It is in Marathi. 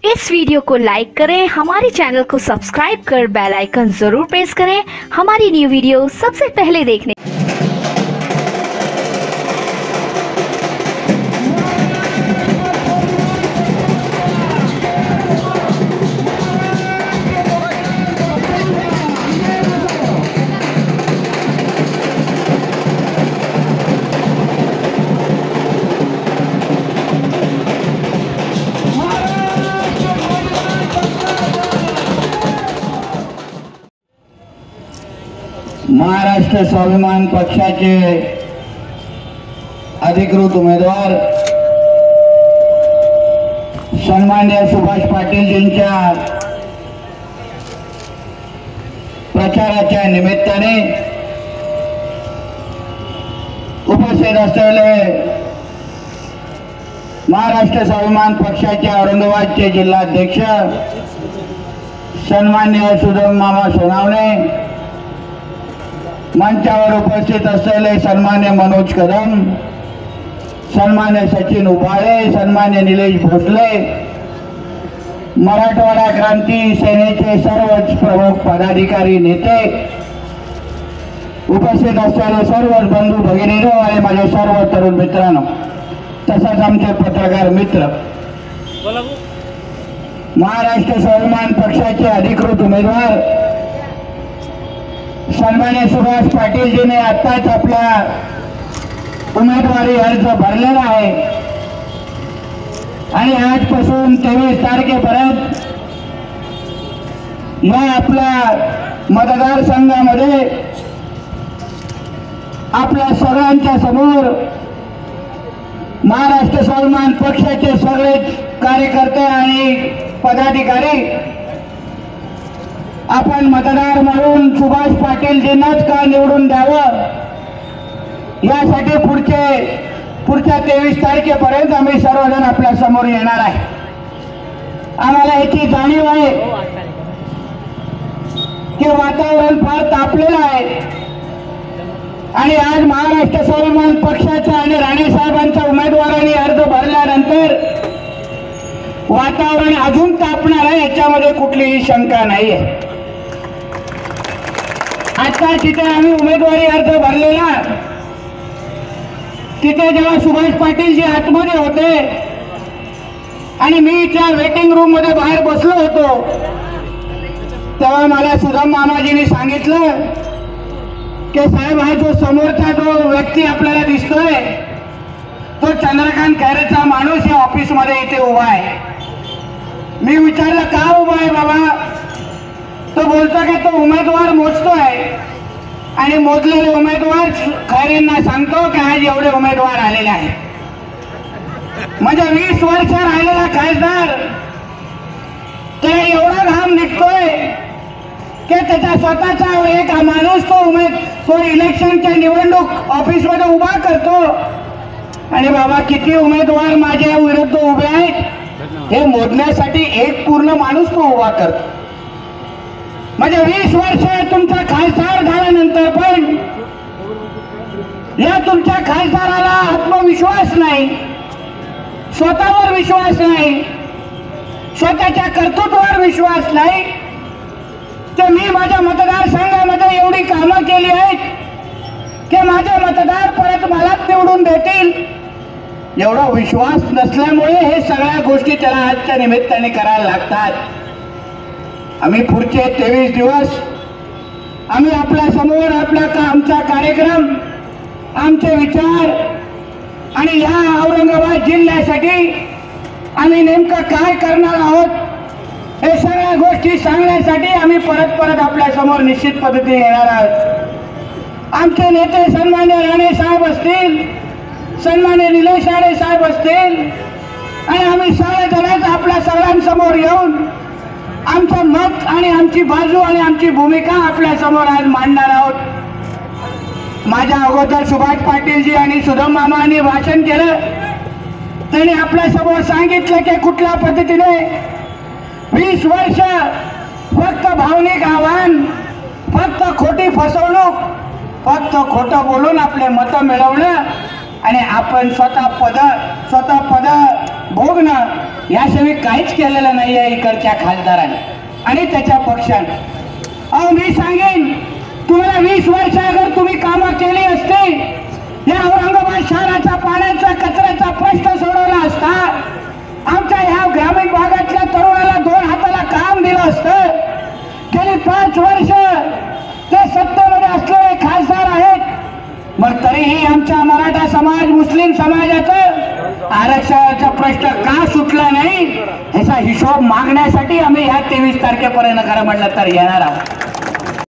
इस वीडियो को लाइक करें, हमारे चैनल को सब्सक्राइब कर बेल आइकन जरूर प्रेस करें हमारी न्यू वीडियो सबसे पहले देखने। महाराष्ट्र स्वाभिमान पक्षाचे अधिकृत उमेदवार सन्माननीय सुभाष पाटीलजींच्या प्रचाराच्या निमित्ताने उपस्थित असलेले महाराष्ट्र स्वाभिमान पक्षाचे औरंगाबादचे जिल्हाध्यक्ष सन्माननीय सुधम मामा सोनावणे, मंचावर उपस्थित असलेले सन्मान्य मनोज कदम, सन्मान्य सचिन उबाळे, सन्मान्य निलेश भोसले, मराठवाडा क्रांती सेनेचे सर्वच प्रमुख पदाधिकारी नेते, उपस्थित असलेले सर्व बंधू भगिनींनो आणि माझे सर्व तरुण मित्रांनो, तसंच आमचे पत्रकार मित्र, महाराष्ट्र स्वाभिमान पक्षाचे अधिकृत उमेदवार सन्मान्य सुभाष पाटीलजीने आत्ताच आपला उमेदवारी अर्ज भरलेला आहे आणि आजपासून 23 तारखेपर्यंत या आपल्या मतदारसंघामध्ये आपल्या सगळ्यांच्या समोर महाराष्ट्र स्वाभिमान पक्षाचे सगळेच कार्यकर्ते आणि पदाधिकारी आपण मतदार म्हणून सुभाष पाटीलजींनाच का निवडून द्यावं यासाठी पुढच्या 23 तारखेपर्यंत आम्ही सर्वजण आपल्या समोर येणार आहे। आम्हाला याची जाणीव आहे की वातावरण फार तापलेलं आहे आणि आज महाराष्ट्र स्वाभिमान पक्षाचा आणि राणे साहेबांच्या उमेदवारांनी अर्ज भरल्यानंतर वातावरण अजून तापणार आहे, याच्यामध्ये कुठलीही शंका नाही आहे। आता तिथे आम्ही उमेदवारी अर्ज भरलेला, तिथे जेव्हा सुभाष पाटीलजी आतमध्ये होते आणि मी त्या वेटिंग रूम मध्ये बाहेर बसलो होतो, तेव्हा मला सुधम मामाजींनी सांगितलं की साहेब, हा जो समोरचा जो व्यक्ती आपल्याला दिसतोय तो चंद्रकांत खैरेचा माणूस या ऑफिस मध्ये इथे उभा आहे। मी विचारलं का उभा आहे बाबा? तो बोलतो की तो उमेदवार मोजतोय आणि मोजलेले उमेदवार खैरेंना सांगतो की आज एवढे उमेदवार आलेले आहेत। म्हणजे 20 वर्ष राहिलेला खासदार त्याला एवढा घाम निघतोय की त्याचा स्वतःचा एक माणूस तो इलेक्शनच्या निवडणूक ऑफिस मध्ये उभा करतो आणि बाबा किती उमेदवार माझ्या विरुद्ध उभे आहेत हे मोजण्यासाठी एक पूर्ण माणूस तो उभा करतो। म्हणजे 20 वर्ष तुमचा खासदार झाल्यानंतर पण या तुमच्या खासदाराला आत्मविश्वास नाही, स्वतःवर विश्वास नाही, स्वतःच्या कर्तृत्वावर विश्वास नाही, तर मी माझ्या मतदारसंघामध्ये एवढी कामं केली आहेत की माझे मतदार परत मलाच निवडून देतील, एवढा विश्वास नसल्यामुळे हे सगळ्या गोष्टी त्याला आजच्या निमित्ताने करायला लागतात। आम्ही पुढचे 23 दिवस आम्ही आपल्या समोर आमचा कार्यक्रम, आमचे विचार आणि या औरंगाबाद जिल्ह्यासाठी आम्ही नेमकं काय करणार आहोत हे सगळ्या गोष्टी सांगण्यासाठी आम्ही परत आपल्या समोर निश्चित पद्धतीने येणार आहोत। आमचे नेते सन्मान्य राणे साहेब असतील, सन्मान्य निलेश राणे साहेब असतील आणि आम्ही सगळेजणच आपल्या सगळ्यांसमोर येऊन आमचं मत आणि आमची बाजू आणि आमची भूमिका आपल्या समोर आज मांडणार आहोत। माझ्या अगोदर सुभाष पाटीलजी आणि सुधम मामांनी भाषण केलं, त्यांनी आपल्या समोर सांगितलं की कुठल्या पद्धतीने 20 वर्ष फक्त भावनिक आव्हान, फक्त खोटी फसवणूक, फक्त खोटं बोलून आपले मतं मिळवणं आणि आपण स्वतः पद भोगणं याशिवाय काहीच केलेलं नाहीये इकडच्या खासदाराने आणि त्याच्या पक्षाने. अहो मी सांगेन तुम्हाला 20 वर्ष अगर तुम्ही कामं केली असती, या औरंगाबाद शहराचा पाण्याचा कचऱ्याचा प्रश्न सोडवला असता, आमच्या ह्या ग्रामीण भागातल्या तरुणाला 2 हाताला काम दिलं असतं. गेली 5 वर्ष ते सत्तेमध्ये असलेले खासदार आहेत, मग तरीही आमच्या मराठा समाज मुस्लिम समाजाचं आरक्षणाचा प्रश्न का सुटला नाही, ह्याचा हिशोब मागण्यासाठी आम्ही ह्या 23 तारखेपर्यंत खरं म्हटलं तर येणार आहोत.